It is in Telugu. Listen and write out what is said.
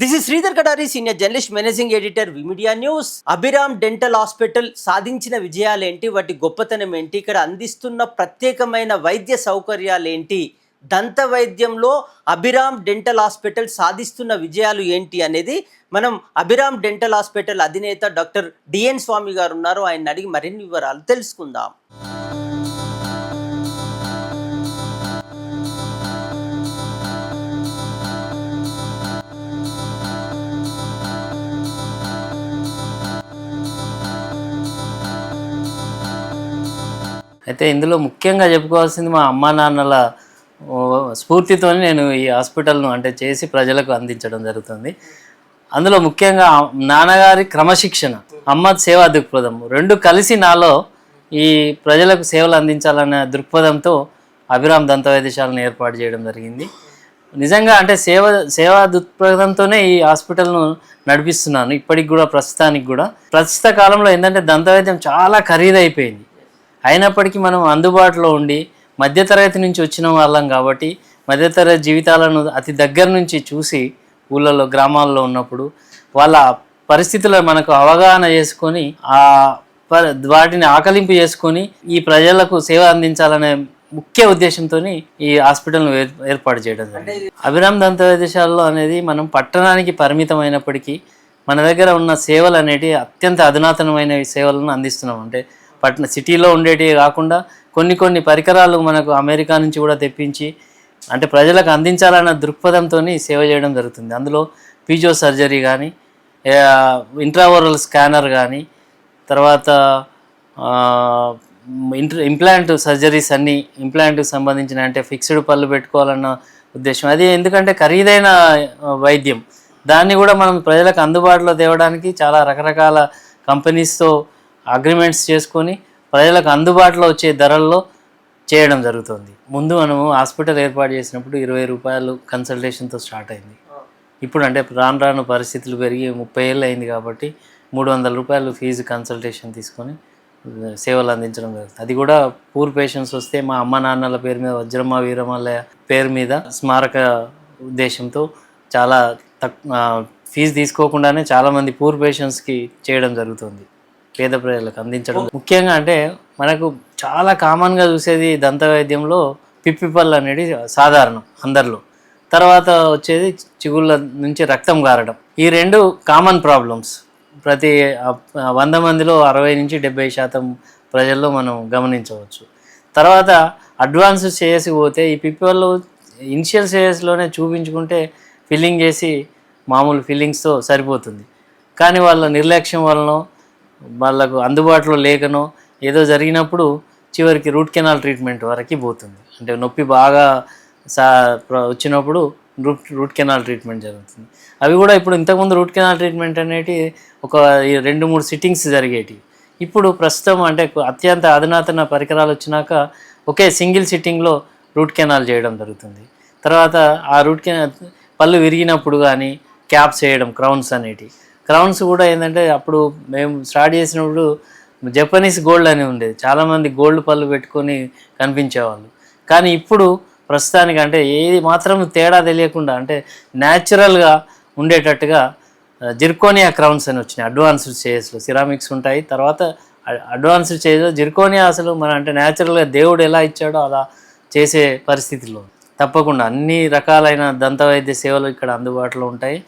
This is Sridhar Kadari, Senior Journalist, Managing Editor, Vimedia News. Abhiram dental hospital సాధించిన విజయాలేంటి, వాటి గొప్పతనం ఏంటి, ఇక్కడ అందిస్తున్న ప్రత్యేకమైన వైద్య సౌకర్యాలేంటి, దంత వైద్యంలో అభిరామ్ డెంటల్ హాస్పిటల్ సాధిస్తున్న విజయాలు ఏంటి అనేది మనం అభిరామ్ డెంటల్ హాస్పిటల్ అధినేత డాక్టర్ డిఎన్ స్వామి గారు ఉన్నారు. ఆయన అడిగి మరిన్ని వివరాలు తెలుసుకుందాం. అయితే ఇందులో ముఖ్యంగా చెప్పుకోవాల్సింది మా అమ్మా నాన్నల స్ఫూర్తితో నేను ఈ హాస్పిటల్ను చేసి ప్రజలకు అందించడం జరుగుతుంది. అందులో ముఖ్యంగా నాన్నగారి క్రమశిక్షణ, అమ్మ సేవా దృక్పథం రెండు కలిసి నాలో ఈ ప్రజలకు సేవలు అందించాలనే దృక్పథంతో అభిరామ్ దంత వైద్యశాలను ఏర్పాటు చేయడం జరిగింది. నిజంగా సేవా దృక్పథంతోనే ఈ హాస్పిటల్ను నడిపిస్తున్నాను ఇప్పటికి కూడా. ప్రస్తుత కాలంలో ఏంటంటే దంత వైద్యం చాలా ఖరీదైపోయింది. అయినప్పటికీ మనం అందుబాటులో ఉండి మధ్యతరగతి నుంచి వచ్చిన వాళ్ళం కాబట్టి మధ్యతరగతి జీవితాలను అతి దగ్గర నుంచి చూసి ఊళ్ళలో గ్రామాల్లో ఉన్నప్పుడు వాళ్ళ పరిస్థితులు మనకు అవగాహన చేసుకొని వాటిని ఆకలింపు చేసుకొని ఈ ప్రజలకు సేవ అందించాలనే ముఖ్య ఉద్దేశంతో ఈ హాస్పిటల్ను ఏర్పాటు చేయడం జరిగింది. అభిరామ్ దంత వైద్యశాలలో అనేది మనం పట్టణానికి పరిమితమైనప్పటికీ మన దగ్గర ఉన్న సేవలు అనేటివి అత్యంత అధునాతనమైన సేవలను అందిస్తున్నాం. సిటీలో ఉండేటివి కాకుండా కొన్ని పరికరాలు మనకు అమెరికా నుంచి కూడా తెప్పించి ప్రజలకు అందించాలన్న దృక్పథంతో సేవ చేయడం జరుగుతుంది. అందులో పీజో సర్జరీ కానీ, ఇంట్రావోరల్ స్కానర్ కానీ, తర్వాత ఇంప్లాంట్ సర్జరీస్ అన్నీ ఇంప్లాంట్కి సంబంధించిన ఫిక్స్డ్ పళ్ళు పెట్టుకోవాలన్న ఉద్దేశం. అది ఎందుకంటే ఖరీదైన వైద్యం, దాన్ని కూడా మనం ప్రజలకు అందుబాటులో తేవడానికి చాలా రకరకాల కంపెనీస్తో అగ్రిమెంట్స్ చేసుకొని ప్రజలకు అందుబాటులో వచ్చే ధరల్లో చేయడం జరుగుతుంది. ముందు మనము హాస్పిటల్ ఏర్పాటు చేసినప్పుడు 20 రూపాయలు కన్సల్టేషన్తో స్టార్ట్ అయింది. ఇప్పుడు రాను పరిస్థితులు పెరిగి 30 ఏళ్ళు అయింది కాబట్టి 300 రూపాయలు ఫీజు కన్సల్టేషన్ తీసుకొని సేవలు అందించడం జరుగుతుంది. అది కూడా పూర్ పేషెంట్స్ వస్తే మా అమ్మ నాన్నల పేరు మీద వజ్రమ్మ వీరమల్లయ్య పేరు మీద స్మారక ఉద్దేశంతో చాలా ఫీజు తీసుకోకుండానే చాలామంది పూర్ పేషెంట్స్కి చేయడం జరుగుతుంది, పేద ప్రజలకు అందించడం. ముఖ్యంగా మనకు చాలా కామన్గా చూసేది దంత వైద్యంలో పిప్పిపళ్ళు అనేది సాధారణం అందరిలో. తర్వాత వచ్చేది చిగుళ్ళ నుంచి రక్తం గారడం. ఈ రెండు కామన్ ప్రాబ్లమ్స్ ప్రతి 100 మందిలో 60 నుంచి 70% ప్రజల్లో మనం గమనించవచ్చు. తర్వాత అడ్వాన్స్ స్టేజెస్ పోతే ఈ పిప్పిపళ్ళు ఇనిషియల్ స్టేజెస్లోనే చూపించుకుంటే ఫిల్లింగ్ చేసి మామూలు ఫిల్లింగ్స్తో సరిపోతుంది. కానీ వాళ్ళ నిర్లక్ష్యం వలన వాళ్ళకు అందుబాటులో లేకనో ఏదో జరిగినప్పుడు చివరికి రూట్ కెనాల్ ట్రీట్మెంట్ వరకు పోతుంది. నొప్పి బాగా వచ్చినప్పుడు రూట్ కెనాల్ ట్రీట్మెంట్ జరుగుతుంది. అవి కూడా ఇప్పుడు ఇంతకుముందు రూట్ కెనాల్ ట్రీట్మెంట్ అనేటి ఒక 2-3 సిట్టింగ్స్ జరిగేటివి. ఇప్పుడు ప్రస్తుతం అత్యంత అధునాతన పరికరాలు వచ్చినాక ఒకే సింగిల్ సిట్టింగ్లో రూట్ కెనాల్ చేయడం జరుగుతుంది. తర్వాత ఆ రూట్ కెనాల్ పళ్ళు విరిగినప్పుడు కానీ క్యాప్స్ వేయడం, క్రౌన్స్ కూడా అప్పుడు మేము స్టార్ట్ చేసినప్పుడు జపనీస్ గోల్డ్ అని ఉండేది. చాలామంది గోల్డ్ పళ్ళు పెట్టుకొని కనిపించేవాళ్ళు. కానీ ఇప్పుడు ప్రస్తుతానికి ఏది మాత్రం తేడా తెలియకుండా న్యాచురల్గా ఉండేటట్టుగా జిర్కోనియా క్రౌన్స్ అని వచ్చినాయి. అడ్వాన్స్డ్ స్టేజ్లో సిరామిక్స్ ఉంటాయి. తర్వాత అడ్వాన్స్డ్ స్టేజ్లో జిర్కోనియా అసలు న్యాచురల్గా దేవుడు ఎలా ఇచ్చాడో అలా చేసే పరిస్థితిలో తప్పకుండా అన్ని రకాలైన దంత వైద్య సేవలు ఇక్కడ అందుబాటులో ఉంటాయి.